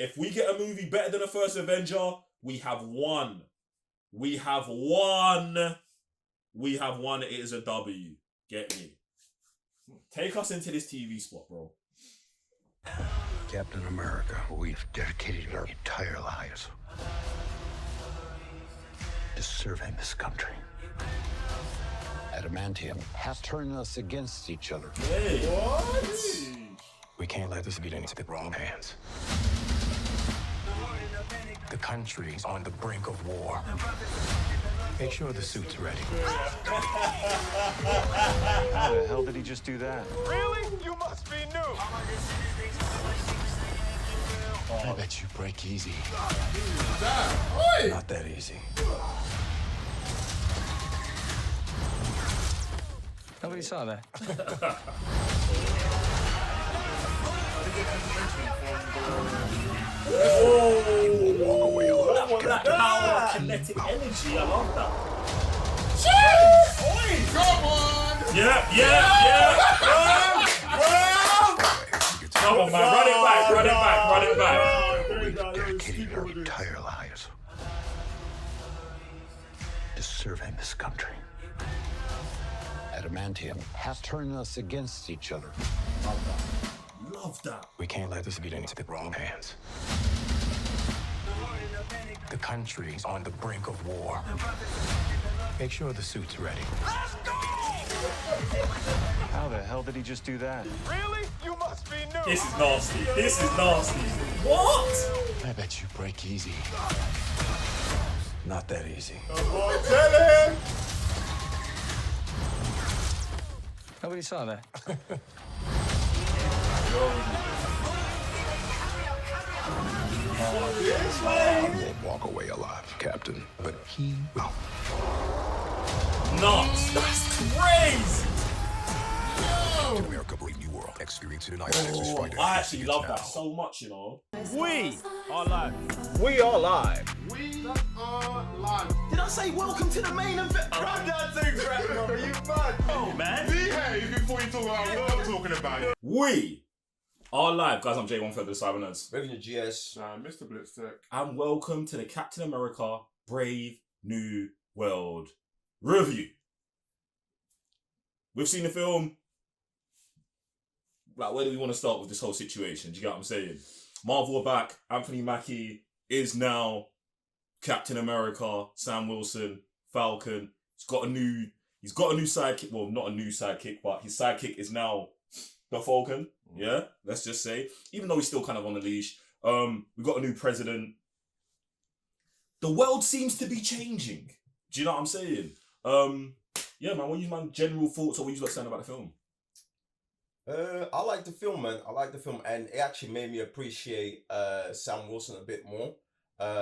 If we get a movie better than the first Avenger, we have won. We have won. We have won. It is a W. Get me? Take us into this TV spot, bro. Captain America, we've dedicated our entire lives to serving this country. Adamantium has turned us against each other. Hey. What? We can't let this get into the wrong hands. The country's on the brink of war. Make sure the suit's ready. How the hell did he just do that? Really? You must be new. I bet you break easy. Not that easy. Nobody saw that. You won't walk away alive. That power of kinetic energy. I love that. Come on. Yeah. Come on, man. Run it back. We've dedicated our entire lives to serving this country. Adamantium has turned us against each other. Love that. We can't let this get into the wrong hands. The country's on the brink of war. Make sure the suit's ready. How the hell did he just do that? Really? You must be new. This is nasty. What? I bet you break easy. Not that easy. Come on, tell him. Nobody saw that. I won't walk away alive, Captain, but he will. Nuts. That's crazy. Captain America, brave new world. Experience it in IMAX. Oh, I actually love that so much, you know. We are live. We are live. Did I say welcome to the main event? I'm not saying crap, bro. You mad? Oh, man. Behave before you talk about what I'm talking about. We are live, guys. I'm J1 for the Cyber Nerds. Revenue GS. Mr. Blitztech. And welcome to the Captain America Brave New World review. We've seen the film. Like, where do we want to start with this whole situation? Do you get what I'm saying? Marvel are back. Anthony Mackie is now Captain America. Sam Wilson, Falcon. He's got a new sidekick. Well, not a new sidekick, but his sidekick is now the Falcon. Yeah, let's just say. Even though he's still kind of on the leash. We've got a new president. The world seems to be changing. Do you know what I'm saying? Yeah, man, what are your general thoughts or what you saying about the film? I like the film, man. I like the film, and it actually made me appreciate Sam Wilson a bit more,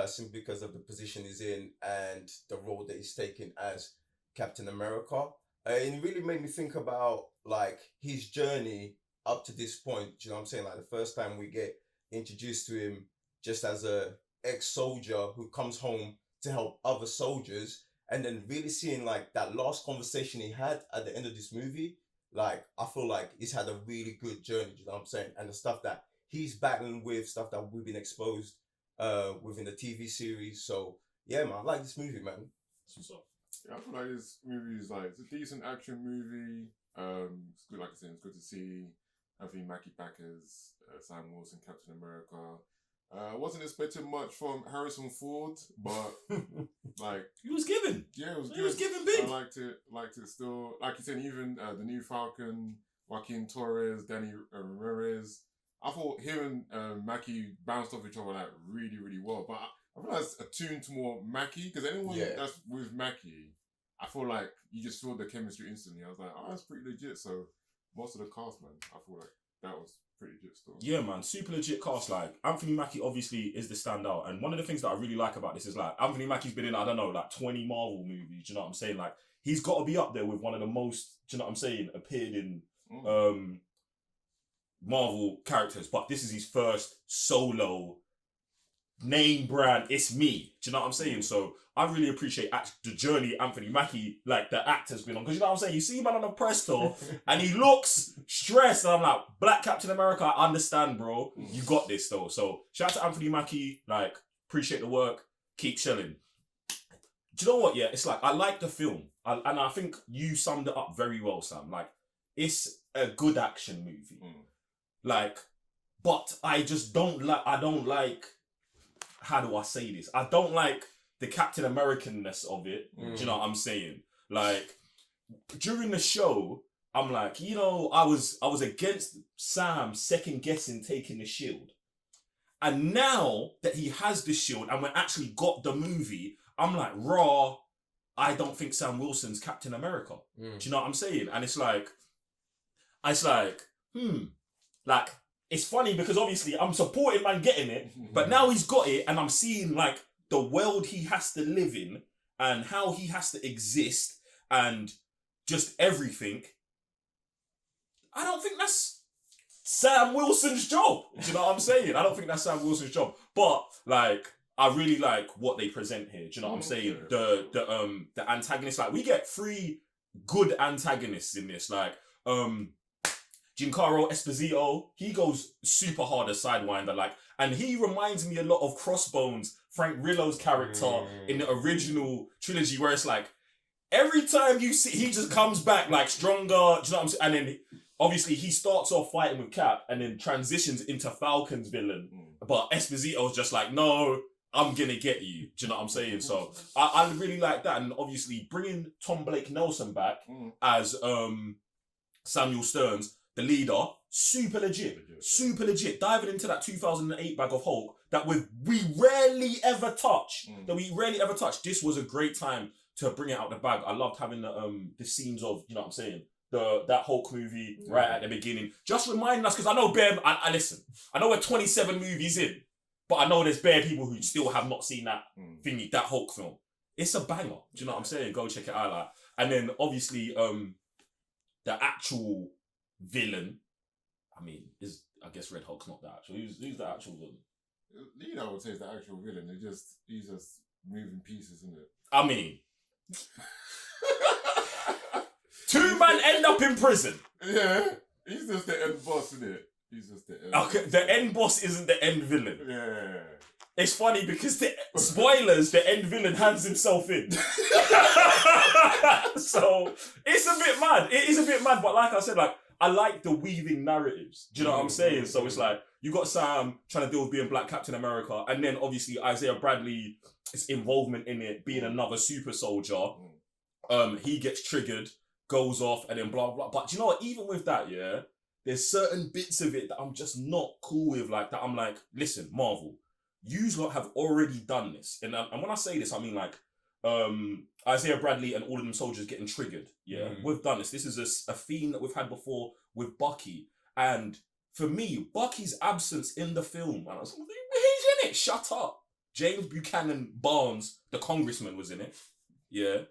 simply because of the position he's in and the role that he's taken as Captain America. It really made me think about like his journey up to this point. Do you know what I'm saying? Like the first time we get introduced to him just as a ex-soldier who comes home to help other soldiers, and then really seeing like that last conversation he had at the end of this movie. Like, I feel like he's had a really good journey, you know what I'm saying? And the stuff that he's battling with, stuff that we've been exposed within the TV series. So, yeah, man, I like this movie, man. What's up? Yeah, I feel like this movie is like, it's a decent action movie. It's good, like I said, it's good to see Anthony Mackie back as Sam Wilson, Captain America. Wasn't expecting much from Harrison Ford, but like He was given. yeah, it was good. He was given big. I liked it still. Like you said, even the new Falcon, Joaquin Torres, Danny Ramirez. I thought him and Mackie bounced off each other like really, really well. But I feel like it's attuned to more Mackie, because anyone that's with Mackie, I feel like you just feel the chemistry instantly. I was like, oh, that's pretty legit. So most of the cast, man, I feel like that was pretty legit still. Yeah, man, super legit cast. Like, Anthony Mackie obviously is the standout. And one of the things that I really like about this is like, Anthony Mackie's been in, I don't know, like 20 Marvel movies. Do you know what I'm saying? Like, he's got to be up there with one of the most, do you know what I'm saying, appeared in Marvel characters. But this is his first solo name brand. It's me. Do you know what I'm saying? So I really appreciate the journey Anthony Mackie, like the actor's been on. Because you know what I'm saying? You see man on the press tour and he looks stressed. And I'm like, Black Captain America, I understand, bro. You got this though. So shout out to Anthony Mackie. Like, appreciate the work. Keep shelling. Do you know what? Yeah, it's like, I like the film. And I think you summed it up very well, Sam. Like, it's a good action movie. Like, but I just don't like, how do I say this? I don't like the Captain American-ness of it. Do you know what I'm saying? Like, during the show, I'm like, you know, I was against Sam second guessing taking the shield. And now that he has the shield and we actually got the movie, I'm like, raw, I don't think Sam Wilson's Captain America. Do you know what I'm saying? And it's like, like, it's funny because obviously I'm supporting man getting it, but now he's got it and I'm seeing like the world he has to live in and how he has to exist and just everything. I don't think that's Sam Wilson's job. Do you know what I'm saying? I don't think that's Sam Wilson's job. But like, I really like what they present here. Do you know what I'm saying? The antagonist, like we get 3 good antagonists in this. Like Giancarlo Esposito, he goes super hard as Sidewinder, like, and he reminds me a lot of Crossbones, Frank Rillo's character in the original trilogy, where it's like every time you see, he just comes back like stronger. Do you know what I'm saying? And then obviously he starts off fighting with Cap, and then transitions into Falcon's villain. But Esposito's just like, no, I'm gonna get you. Do you know what I'm saying? So I really like that, and obviously bringing Tom Blake Nelson back as Samuel Stearns, the leader, super legit. Diving into that 2008 bag of Hulk that we rarely ever touch. This was a great time to bring it out the bag. I loved having the scenes of, you know what I'm saying, that Hulk movie right at the beginning. Just reminding us, because I know I listen, I know we're 27 movies in, but I know there's bare people who still have not seen that thingy, that Hulk film. It's a banger. Do you know what I'm saying? Go check it out. Like. And then obviously the actual villain, I mean, I guess Red Hulk's not the actual. Who's the actual villain? You know, I would say it's the actual villain. He's just moving pieces, isn't it? I mean, 2 men end up in prison. Yeah, he's just the end boss, isn't it? He's just the end. Okay, the end boss isn't the end villain. Yeah. It's funny because spoilers, the end villain hands himself in. So it's a bit mad. It is a bit mad, but like I said, like, I like the weaving narratives. Do you know what I'm saying? So it's like, you got Sam trying to deal with being Black Captain America, and then obviously Isaiah Bradley's involvement in it, being another super soldier. He gets triggered, goes off, and then blah, blah. But do you know what? Even with that, yeah, there's certain bits of it that I'm just not cool with. Like, that I'm like, listen, Marvel, you lot have already done this. And when I say this, I mean like, Isaiah Bradley and all of them soldiers getting triggered. Yeah, we've done this. This is a theme that we've had before with Bucky. And for me, Bucky's absence in the film, and I was like, he's in it. Shut up. James Buchanan Barnes, the congressman, was in it. Yeah.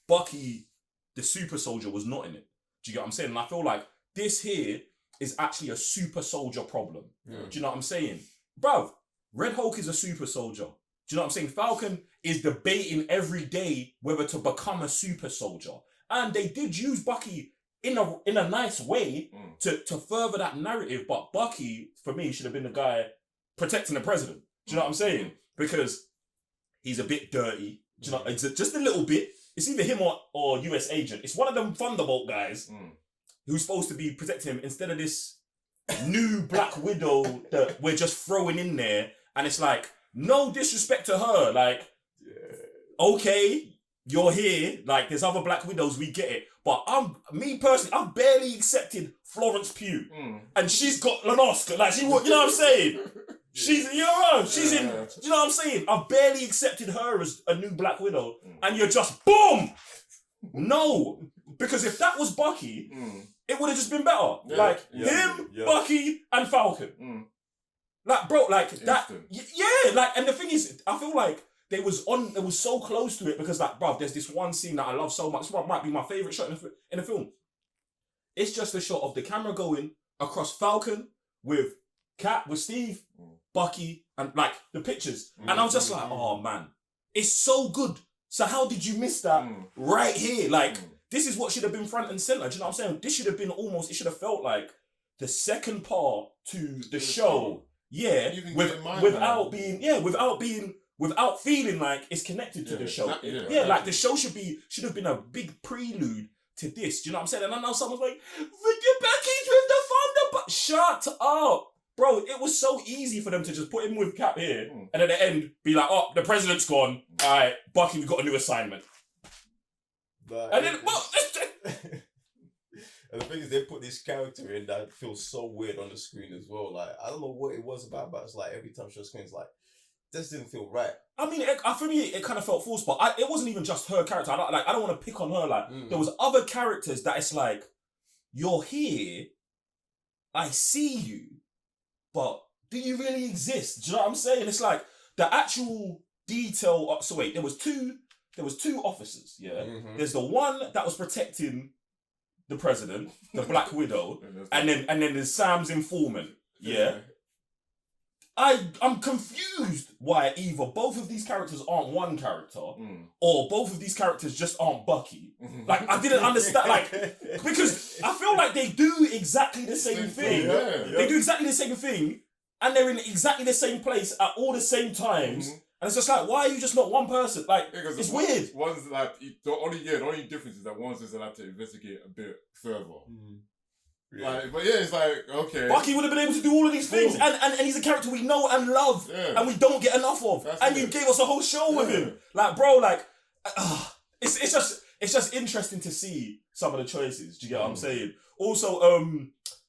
Bucky, the super soldier, was not in it. Do you get what I'm saying? And I feel like this here is actually a super soldier problem. Do you know what I'm saying? Bruv, Red Hulk is a super soldier. Do you know what I'm saying? Falcon is debating every day whether to become a super soldier. And they did use Bucky in a nice way to further that narrative. But Bucky, for me, should have been the guy protecting the president. Do you know what I'm saying? Because he's a bit dirty. Do you know? It's just a little bit. It's either him or US agent. It's one of them Thunderbolt guys who's supposed to be protecting him instead of this new Black Widow that we're just throwing in there. And it's like, no disrespect to her. Like, okay, you're here. Like, there's other Black Widows, we get it. But me personally, I've barely accepted Florence Pugh. And she's got an Oscar. Like, you know what I'm saying? She's, you know, she's in, you know what I'm saying? I've barely accepted her as a new Black Widow. And you're just, boom! No. Because if that was Bucky, it would have just been better. Him, Bucky, and Falcon. Like, bro, like that. Yeah, like, and the thing is, I feel like they was so close to it because, like, bro, there's this one scene that I love so much. This one might be my favorite shot in the film. It's just a shot of the camera going across Falcon with Cap, with Steve, Bucky, and like the pictures. And I was just like, oh man, it's so good. So how did you miss that right here? Like, this is what should have been front and center. Do you know what I'm saying? This should have been almost, it should have felt like the second part to the show. Yeah, without feeling like it's connected to the show. Like the show should have been a big prelude to this. Do you know what I'm saying? And I know someone's like, get back in with the thunder, but shut up. Bro, it was so easy for them to just put him with Cap here and at the end be like, oh, the president's gone. All right, Bucky, we got a new assignment. But And then, and the thing is, they put this character in that feels so weird on the screen as well. Like, I don't know what it was about, but it's like every time she was screen, it's like, this didn't feel right. I mean, for me, it kind of felt forced, but it wasn't even just her character. I don't want to pick on her. Like, there was other characters that it's like, you're here, I see you, but do you really exist? Do you know what I'm saying? It's like the actual detail. So wait, there was two officers. Yeah, there's the one that was protecting the president, the Black Widow, and then there's Sam's informant. Yeah. I'm confused why either both of these characters aren't one character or both of these characters just aren't Bucky. Like, I didn't understand, like, because I feel like they do exactly the same thing. They do exactly the same thing and they're in exactly the same place at all the same times. And it's just like, why are you just not one person? Like, it's weird. One's like, the only difference is that one's just allowed to investigate a bit further. Like, but yeah, it's like, okay. Bucky would have been able to do all of these things, and he's a character we know and love, and we don't get enough of. You gave us a whole show with him. Like, bro, like, it's just interesting to see some of the choices. Do you get what I'm saying? Also,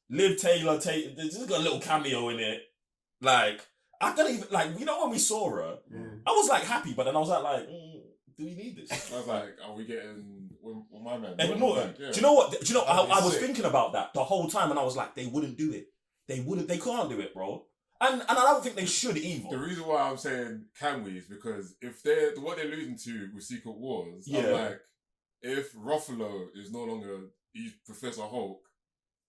Liv Taylor, this got a little cameo in it. Like, I don't even, like, you know when we saw her, I was like happy, but then I was like, do we need this? I was like, are we getting my man? Edward Norton. Yeah. Do you know what? I was thinking about that the whole time, and I was like, they wouldn't do it. They can't do it, bro. And I don't think they should either. The reason why I'm saying can we is because if what they're alluding to with Secret Wars, I'm like, if Ruffalo is no longer Professor Hulk,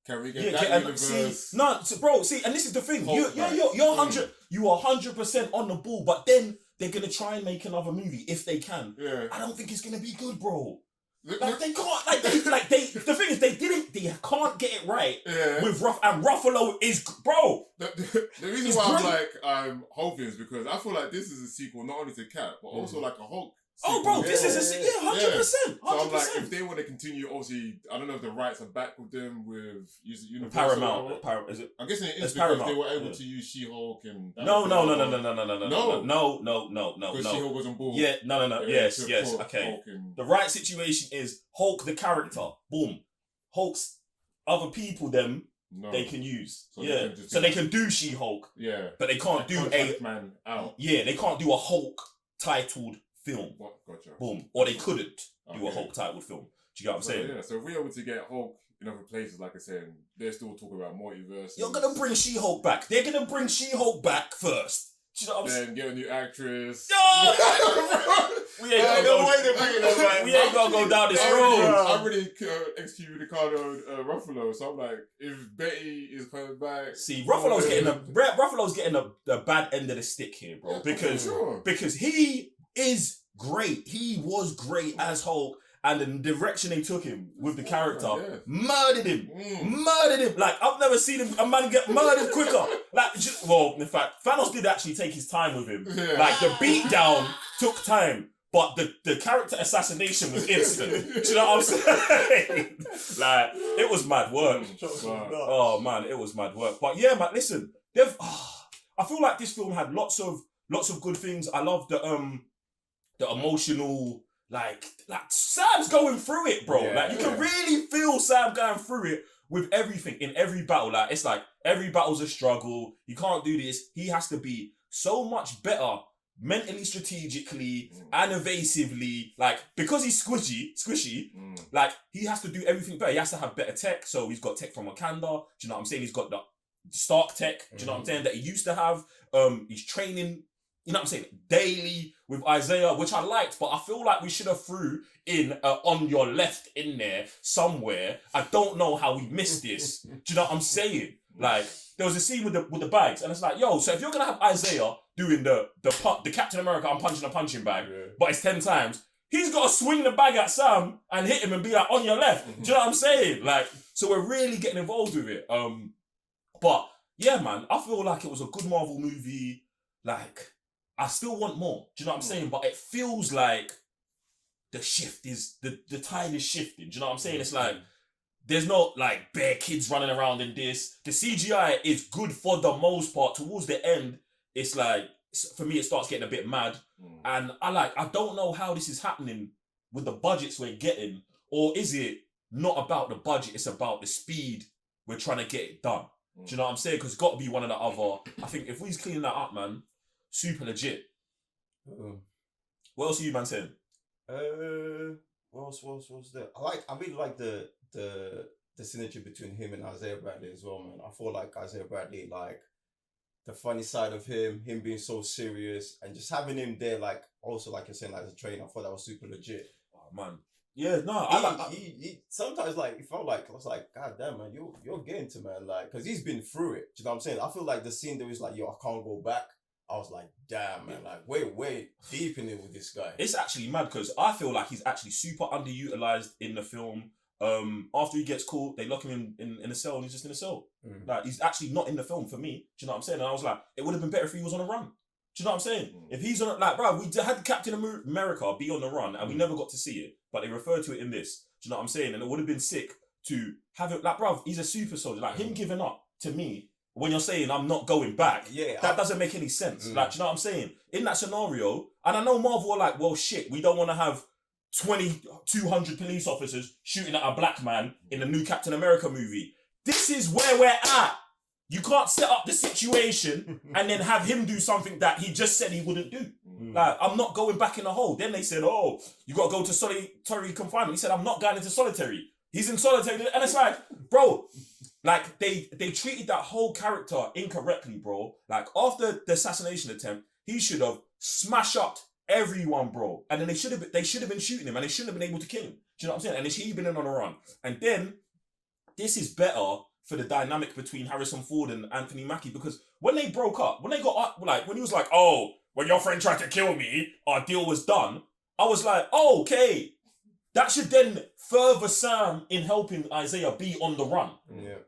can we get that universe? Bro, and this is the thing. You're 100% on the ball, but then they're gonna try and make another movie if they can. Yeah. I don't think it's gonna be good, bro. Like they can't. The thing is, they can't get it right with Ruffalo is bro. The reason why I'm hoping is because I feel like this is a sequel not only to Cap but also like a Hulk. Oh, bro, this is 100%. So I'm like, if they want to continue, obviously, I don't know if the rights are back with them with Universal. Paramount. I'm guessing it is because Paramount. They were able to use She-Hulk and... No. Because She-Hulk was on board. Yeah, no. Yes, okay. The right situation is Hulk, the character. Boom. Hulk's other people, they can use. So they can do She-Hulk. Yeah. But they can't do Man out. Yeah, they can't do a Hulk titled film. Gotcha. Boom. Or they couldn't do a Hulk titled film. Do you get what I'm saying? Yeah, so if we're able to get Hulk in other places, like I said, they're still talking about multiverse. You're going to bring She-Hulk back. They're going to bring She-Hulk back first. Do you know what I'm saying? Then get a new actress. We ain't gonna go down this road. I really excommunicated Ruffalo, so I'm like, if Betty is coming back, see, Ruffalo's getting the bad end of the stick here, bro. Because he is great. He was great as Hulk, and the direction they took him with the character murdered him. Like, I've never seen a man get murdered quicker. Like, in fact, Thanos did actually take his time with him. Yeah. Like, the beatdown took time, but the character assassination was instant. Do you know what I'm saying? Like, it was mad work. Oh man, it was mad work. But yeah, man, listen, I feel like this film had lots of good things. I love the emotional. Like Sam's going through it, bro. You can really feel Sam going through it with everything in every battle. Like, it's like every battle's a struggle. He can't do this. He has to be so much better mentally, strategically, and evasively. Like, because he's squishy. Like, he has to do everything better. He has to have better tech. So he's got tech from Wakanda. Do you know what I'm saying? He's got the Stark tech. Do you know what I'm saying? That he used to have. He's training. You know what I'm saying? Daily with Isaiah, which I liked, but I feel like we should have threw in on your left in there somewhere. I don't know how we missed this. Do you know what I'm saying? Like there was a scene with the bags, and it's like, yo, so if you're gonna have Isaiah doing the Captain America, I'm punching a punching bag, but it's 10 times, he's got to swing the bag at Sam and hit him and be like on your left. Do you know what I'm saying? Like, so we're really getting involved with it. But yeah, man, I feel like it was a good Marvel movie. Like, I still want more. Do you know what I'm saying? But it feels like the shift is the tide is shifting. Do you know what I'm saying? It's like there's not like bare kids running around in this. The CGI is good for the most part. Towards the end, it's like for me it starts getting a bit mad. And I don't know how this is happening with the budgets we're getting, or is it not about the budget? It's about the speed we're trying to get it done. Do you know what I'm saying? Because it's got to be one or the other. I think if we's cleaning that up, man, super legit. What else are you, man, saying? What else there? I really like the synergy between him and Isaiah Bradley as well, man. I feel like Isaiah Bradley, like the funny side of him being so serious, and just having him there, like also like you're saying, like as a trainer, I thought that was super legit. Oh man, yeah, no, he sometimes like it felt like I was like, God damn, man, you're getting to man, like because he's been through it. Do you know what I'm saying? I feel like the scene that was like, yo, I can't go back. I was like, damn, man, like way deep in it with this guy. It's actually mad because I feel like he's actually super underutilized in the film. After he gets caught, they lock him in a cell and he's just in a cell. Like, he's actually not in the film for me. Do you know what I'm saying? And I was like, it would have been better if he was on a run. Do you know what I'm saying? If he's on, like, bro, we had Captain America be on the run and we never got to see it, but they referred to it in this. Do you know what I'm saying? And it would have been sick to have it, like, bro, he's a super soldier. Like, him giving up, to me, when you're saying I'm not going back, that doesn't make any sense. Like, do you know what I'm saying? In that scenario, and I know Marvel are like, well, shit, we don't want to have 200 police officers shooting at a black man in the new Captain America movie. This is where we're at. You can't set up the situation and then have him do something that he just said he wouldn't do. Like, I'm not going back in the hole. Then they said, oh, you got to go to solitary confinement. He said, I'm not going into solitary. He's in solitary. And it's like, bro, like they treated that whole character incorrectly, bro. Like, after the assassination attempt, he should have smashed up everyone, bro. And then they should have been shooting him and they shouldn't have been able to kill him. Do you know what I'm saying? And he been in on a run. And then this is better for the dynamic between Harrison Ford and Anthony Mackie, because when they broke up, when they got like, when he was like, oh, when your friend tried to kill me, our deal was done. I was like, oh, okay. That should then further Sam in helping Isaiah be on the run.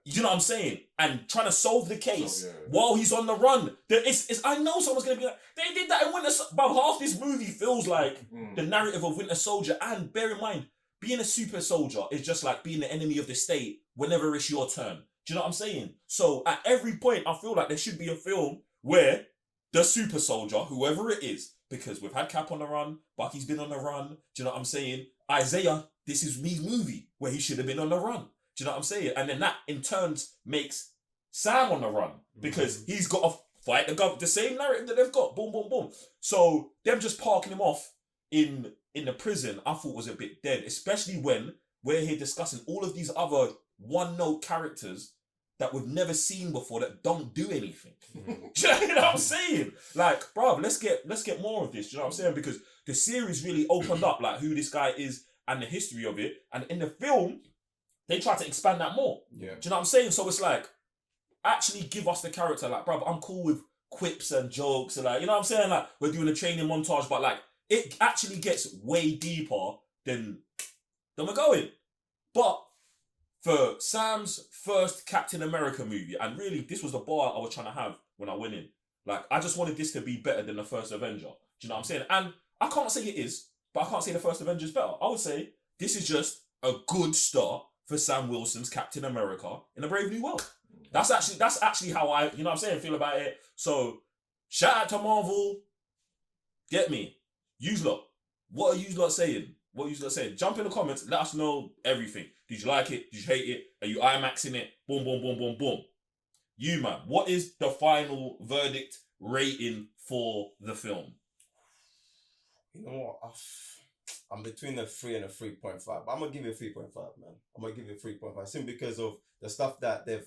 You know what I'm saying? And trying to solve the case while he's on the run. I know someone's going to be like, they did that in Winter Soldier. But half this movie feels like the narrative of Winter Soldier. And bear in mind, being a super soldier is just like being the enemy of the state whenever it's your turn. Do you know what I'm saying? So at every point, I feel like there should be a film where the super soldier, whoever it is, because we've had Cap on the run, Bucky's been on the run. Do you know what I'm saying? Isaiah, this is me movie where he should have been on the run. Do you know what I'm saying? And then that in turn makes Sam on the run because he's got to fight the same narrative that they've got. Boom, boom, boom. So them just parking him off in the prison, I thought was a bit dead, especially when we're here discussing all of these other one-note characters that we've never seen before that don't do anything. Do you know what I'm saying? Like, bro, let's get more of this. Do you know what I'm saying? Because the series really opened up like who this guy is and the history of it. And in the film, they try to expand that more. Do you know what I'm saying? So it's like, actually give us the character. Like, bro, I'm cool with quips and jokes and like, you know what I'm saying? Like, we're doing a training montage, but like, it actually gets way deeper than we're going. But for Sam's first Captain America movie, and really this was the bar I was trying to have when I went in. Like, I just wanted this to be better than the first Avenger. Do you know what I'm saying? And I can't say it is, but I can't say the first Avenger is better. I would say this is just a good start for Sam Wilson's Captain America in a Brave New World. That's actually how I, you know what I'm saying, feel about it. So shout out to Marvel. Get me. Use lot. What are you lot saying? What are you lot saying? Jump in the comments. Let us know everything. Did you like it? Did you hate it? Are you IMAXing it? Boom, boom, boom, boom, boom. You, man. What is the final verdict rating for the film? You know what? I'm between a 3 and a 3.5. But I'm going to give it a 3.5, man. I'm going to give it a 3.5. Simply because of the stuff that they've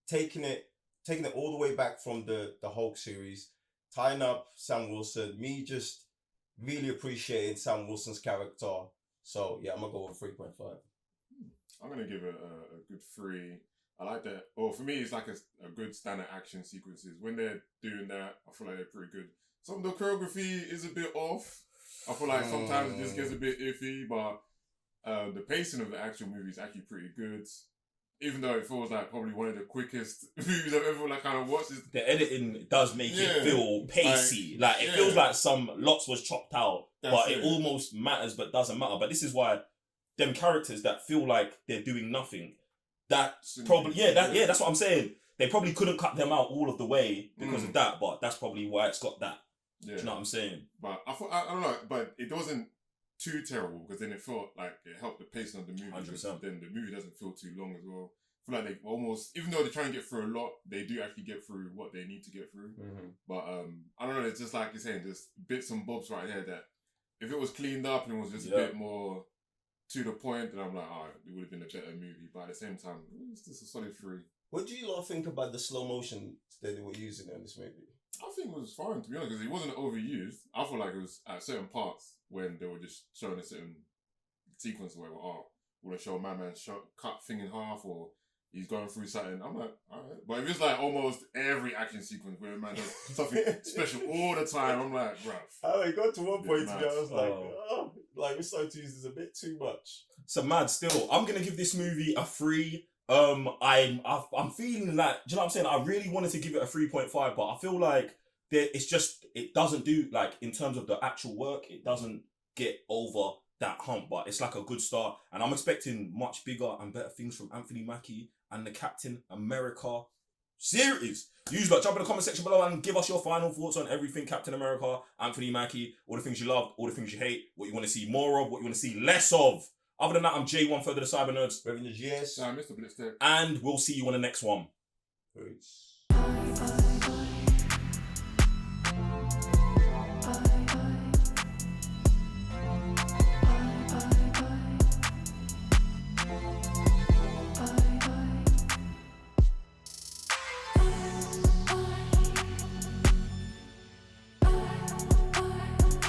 taken it all the way back from the Hulk series, tying up Sam Wilson, me just really appreciating Sam Wilson's character. So, yeah, I'm going to go with 3.5. I'm going to give it a good 3. I like that. Well, for me, it's like a good standard action sequences. When they're doing that, I feel like they're pretty good. Some of the choreography is a bit off. I feel like sometimes it just gets a bit iffy, but the pacing of the actual movie is actually pretty good. Even though it feels like probably one of the quickest movies I've ever kind of watched. The editing does make it feel pacey. Like it feels like some lots was chopped out, but it almost matters, but doesn't matter. But this is why them characters that feel like they're doing nothing. That's probably that's what I'm saying. They probably couldn't cut them out all of the way because of that, but that's probably why it's got that. Yeah. Do you know what I'm saying? But I thought I don't know, but it wasn't too terrible because then it felt like it helped the pacing of the movie. 100%. Then the movie doesn't feel too long as well. I feel like they almost, even though they try and get through a lot, they do actually get through what they need to get through. But I don't know. It's just like you're saying, just bits and bobs right here that if it was cleaned up and it was just a bit more to the point, then I'm like, alright, it would have been a better movie. But at the same time, it's just a solid 3. What do you lot think about the slow motion that they were using in this movie? I think it was fine, to be honest, because it wasn't overused. I feel like it was at certain parts when they were just showing a certain sequence where, will they show my man cut thing in half or he's going through something? I'm like, alright. But if it's like almost every action sequence where a man does something special all the time, I'm like, bruv. It got to one point to me, I was like, we're starting to use this a bit too much. So mad still. I'm gonna give this movie a 3. I'm feeling like, do you know what I'm saying? I really wanted to give it a 3.5, but I feel like it doesn't do, like, in terms of the actual work, it doesn't get over that hump, but it's like a good start. And I'm expecting much bigger and better things from Anthony Mackie and the Captain America series. You lot, jump in the comment section below and give us your final thoughts on everything Captain America, Anthony Mackie, all the things you love, all the things you hate, what you want to see more of, what you want to see less of. Other than that, I'm J1 Further the Cyber Nerds. Reverend GS. Mr. Blitztech. And we'll see you on the next one. Peace.